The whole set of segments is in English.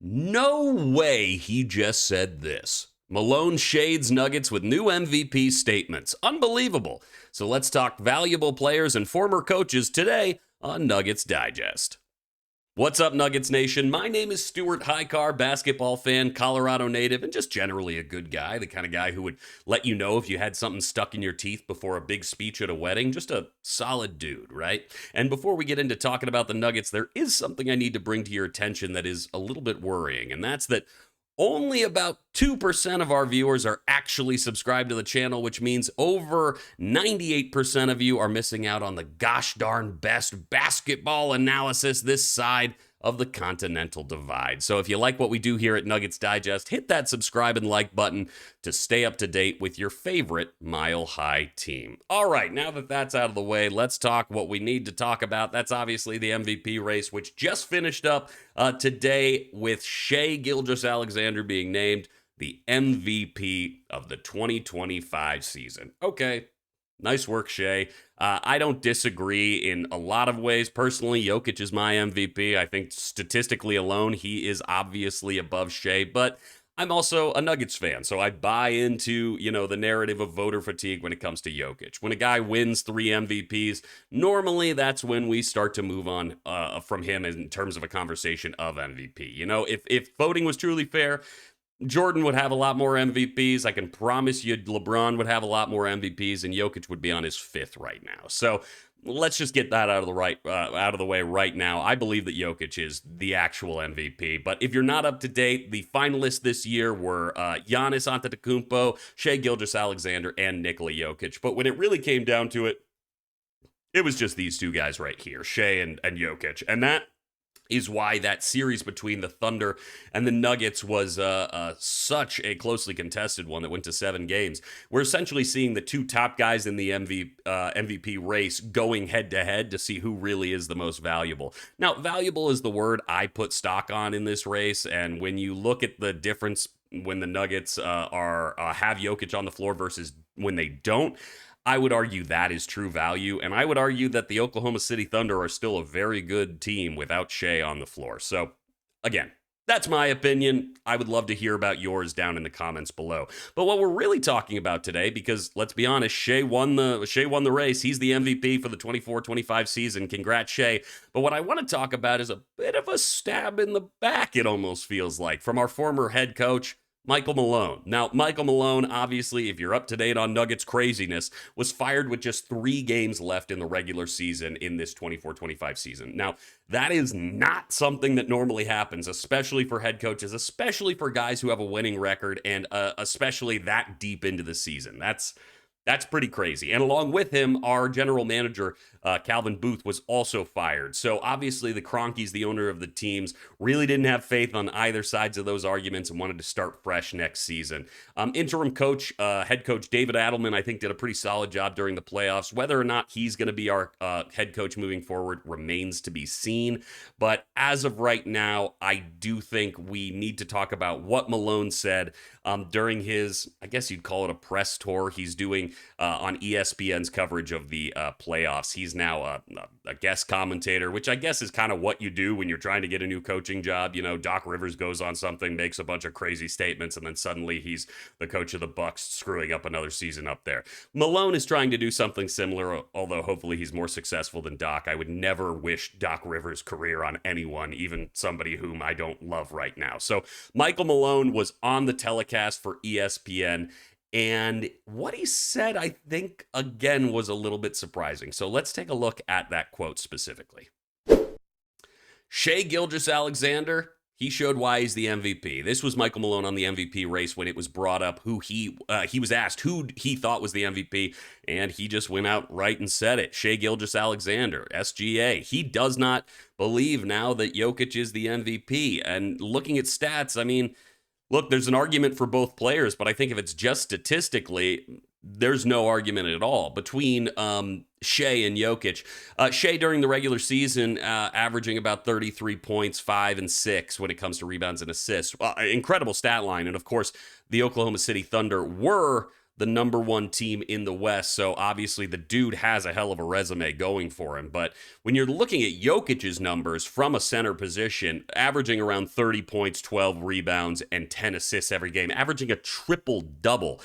No way he just said this. Malone shades Nuggets with new MVP statements. Unbelievable. So let's talk valuable players and former coaches today on Nuggets Digest. What's up, Nuggets Nation? My name is Stuart Hicar, basketball fan, Colorado native, and just generally a good guy, the kind of guy who would let you know if you had something stuck in your teeth before a big speech at a wedding. Just a solid dude, right? And before we get into talking about the Nuggets, there is something I need to bring to your attention that is a little bit worrying, and that's that only about 2% of our viewers are actually subscribed to the channel, which means over 98% of you are missing out on the gosh darn best basketball analysis this side of the Continental Divide. So if you like what we do here at Nuggets Digest, hit that subscribe and like button to stay up to date with your favorite Mile High team. All right, now that that's out of the way, let's talk what we need to talk about. That's obviously the MVP race, which just finished up today with Shai Gilgeous-Alexander being named the MVP of the 2025 season. Okay. Nice work, Shai. I don't disagree in a lot of ways. Personally, Jokić is my MVP. I think statistically alone, he is obviously above Shai, but I'm also a Nuggets fan, so I buy into, the narrative of voter fatigue when it comes to Jokić. When a guy wins 3 MVPs, normally that's when we start to move on from him in terms of a conversation of MVP. If voting was truly fair, Jordan would have a lot more MVPs. I can promise you LeBron would have a lot more MVPs, and Jokić would be on his 5th right now. So let's just get that out of the way right now. I believe that Jokić is the actual MVP. But if you're not up to date, the finalists this year were Giannis Antetokounmpo, Shai Gilgeous-Alexander, and Nikola Jokić. But when it really came down to it, it was just these two guys right here, Shai and Jokić. And that is why that series between the Thunder and the Nuggets was such a closely contested one that went to 7 games. We're essentially seeing the two top guys in the MVP race going head-to-head to see who really is the most valuable. Now, valuable is the word I put stock on in this race, and when you look at the difference when the Nuggets have Jokić on the floor versus when they don't, I would argue that is true value, and I would argue that the Oklahoma City Thunder are still a very good team without Shai on the floor. So, again, that's my opinion. I would love to hear about yours down in the comments below. But what we're really talking about today, because let's be honest, Shai won the race. He's the MVP for the 24-25 season. Congrats, Shai. But what I want to talk about is a bit of a stab in the back, it almost feels like, from our former head coach, Michael Malone. Now, Michael Malone, obviously, if you're up to date on Nuggets craziness, was fired with just 3 games left in the regular season in this 24-25 season. Now, that is not something that normally happens, especially for head coaches, especially for guys who have a winning record, and especially that deep into the season. That's pretty crazy. And along with him, our general manager, Calvin Booth, was also fired. So obviously the Kroenkes, the owner of the teams, really didn't have faith on either sides of those arguments and wanted to start fresh next season. Interim coach, head coach David Adelman, I think did a pretty solid job during the playoffs. Whether or not he's going to be our head coach moving forward remains to be seen. But as of right now, I do think we need to talk about what Malone said during his, I guess you'd call it a press tour he's doing on ESPN's coverage of the playoffs. He's now a guest commentator, which I guess is kind of what you do when you're trying to get a new coaching job. Doc Rivers goes on something, makes a bunch of crazy statements, and then suddenly he's the coach of the Bucks, screwing up another season up there. Malone is trying to do something similar, although hopefully he's more successful than Doc. I would never wish Doc Rivers' career on anyone, even somebody whom I don't love right now. So Michael Malone was on the telecast for ESPN, and what he said, I think, again, was a little bit surprising. So let's take a look at that quote specifically. Shai Gilgeous-Alexander, he showed why he's the MVP. This was Michael Malone on the MVP race when it was brought up who he was asked who he thought was the MVP, and he just went out right and said it. Shai Gilgeous-Alexander, SGA. He does not believe now that Jokić is the MVP. And looking at stats, I mean, look, there's an argument for both players, but I think if it's just statistically, there's no argument at all between Shai and Jokić. Shai during the regular season averaging about 33 points, 5 and 6 when it comes to rebounds and assists. Incredible stat line. And of course, the Oklahoma City Thunder were the number one team in the West. So obviously the dude has a hell of a resume going for him. But when you're looking at Jokic's numbers from a center position, averaging around 30 points, 12 rebounds, and 10 assists every game, averaging a triple-double,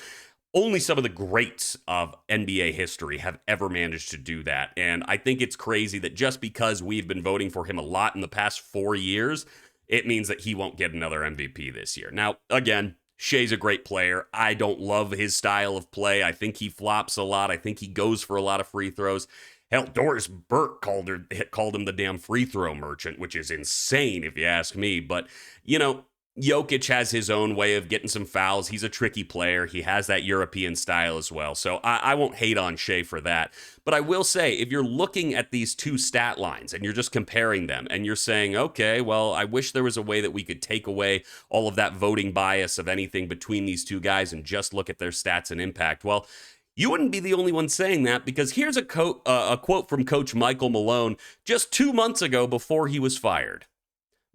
only some of the greats of NBA history have ever managed to do that. And I think it's crazy that just because we've been voting for him a lot in the past 4 years, it means that he won't get another MVP this year. Now, again, Shai's a great player. I don't love his style of play. I think he flops a lot. I think he goes for a lot of free throws. Hell, Doris Burke called him the damn free throw merchant, which is insane if you ask me. But, you know, Jokić has his own way of getting some fouls. He's a tricky player. He has that European style as well. So I won't hate on Shai for that. But I will say, if you're looking at these two stat lines and you're just comparing them and you're saying, okay, well, I wish there was a way that we could take away all of that voting bias of anything between these two guys and just look at their stats and impact. Well, you wouldn't be the only one saying that, because here's a quote from Coach Michael Malone just 2 months ago before he was fired.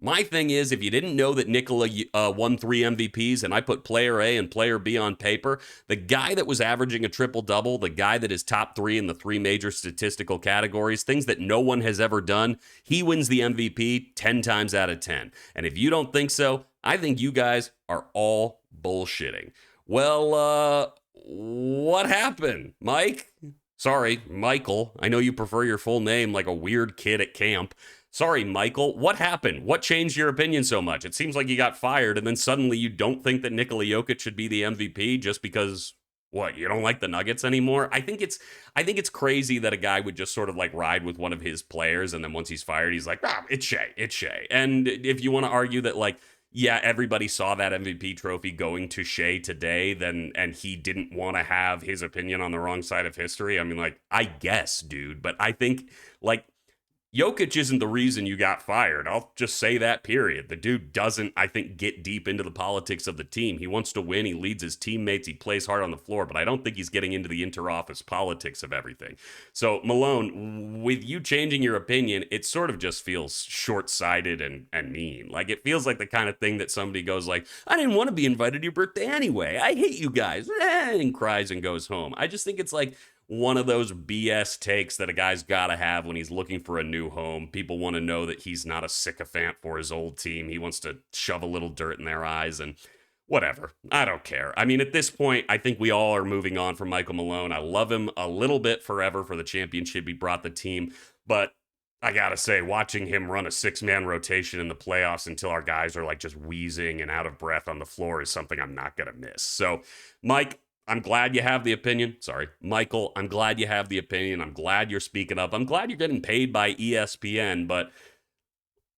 My thing is, if you didn't know that Nikola won 3 MVPs and I put player A and player B on paper, the guy that was averaging a triple-double, the guy that is top 3 in the 3 major statistical categories, things that no one has ever done, he wins the MVP 10 times out of 10. And if you don't think so, I think you guys are all bullshitting. Well, what happened, Mike? Sorry, Michael. I know you prefer your full name like a weird kid at camp. Sorry, Michael. What happened? What changed your opinion so much? It seems like you got fired, and then suddenly you don't think that Nikola Jokić should be the MVP just because, what, you don't like the Nuggets anymore? I think it's crazy that a guy would just sort of like ride with one of his players, and then once he's fired, he's like, it's Shai. And if you want to argue that, like, yeah, everybody saw that MVP trophy going to Shai today, and he didn't want to have his opinion on the wrong side of history, I mean, like, I guess, dude. But I think, like, Jokić isn't the reason you got fired. I'll just say that, period. The dude doesn't, I think, get deep into the politics of the team. He wants to win. He leads his teammates. He plays hard on the floor, but I don't think he's getting into the inter-office politics of everything. So, Malone, with you changing your opinion, it sort of just feels short-sighted and mean. Like, it feels like the kind of thing that somebody goes like, I didn't want to be invited to your birthday anyway. I hate you guys. And cries and goes home. I just think it's like one of those BS takes that a guy's got to have when he's looking for a new home. People want to know that he's not a sycophant for his old team. He wants to shove a little dirt in their eyes and whatever. I don't care. I mean, at this point, I think we all are moving on from Michael Malone. I love him a little bit forever for the championship he brought the team, but I gotta say, watching him run a 6-man rotation in the playoffs until our guys are like just wheezing and out of breath on the floor is something I'm not gonna miss. So, Mike, I'm glad you have the opinion. Sorry, Michael, I'm glad you have the opinion. I'm glad you're speaking up. I'm glad you're getting paid by ESPN, but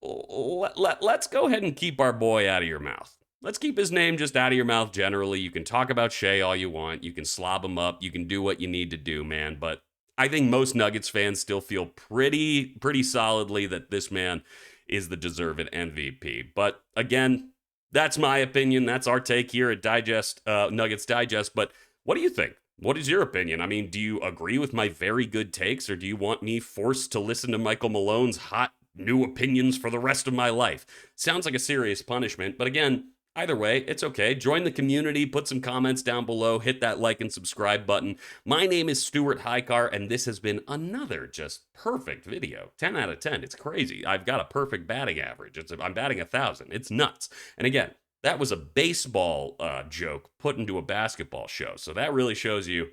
let's go ahead and keep our boy out of your mouth. Let's keep his name just out of your mouth generally. You can talk about Shai all you want. You can slob him up. You can do what you need to do, man. But I think most Nuggets fans still feel pretty solidly that this man is the deserved MVP. But again, that's my opinion. That's our take here at Nuggets Digest. But what do you think? What is your opinion? I mean, do you agree with my very good takes, or do you want me forced to listen to Michael Malone's hot new opinions for the rest of my life? Sounds like a serious punishment, but again, either way, it's okay. Join the community, put some comments down below, hit that like and subscribe button. My name is Stuart Hicar, and this has been another just perfect video. 10 out of 10. It's crazy. I've got a perfect batting average. I'm batting 1,000. It's nuts. And again, that was a baseball joke put into a basketball show. So that really shows you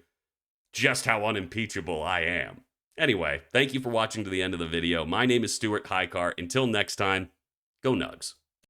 just how unimpeachable I am. Anyway, thank you for watching to the end of the video. My name is Stuart Hicar. Until next time, go Nugs.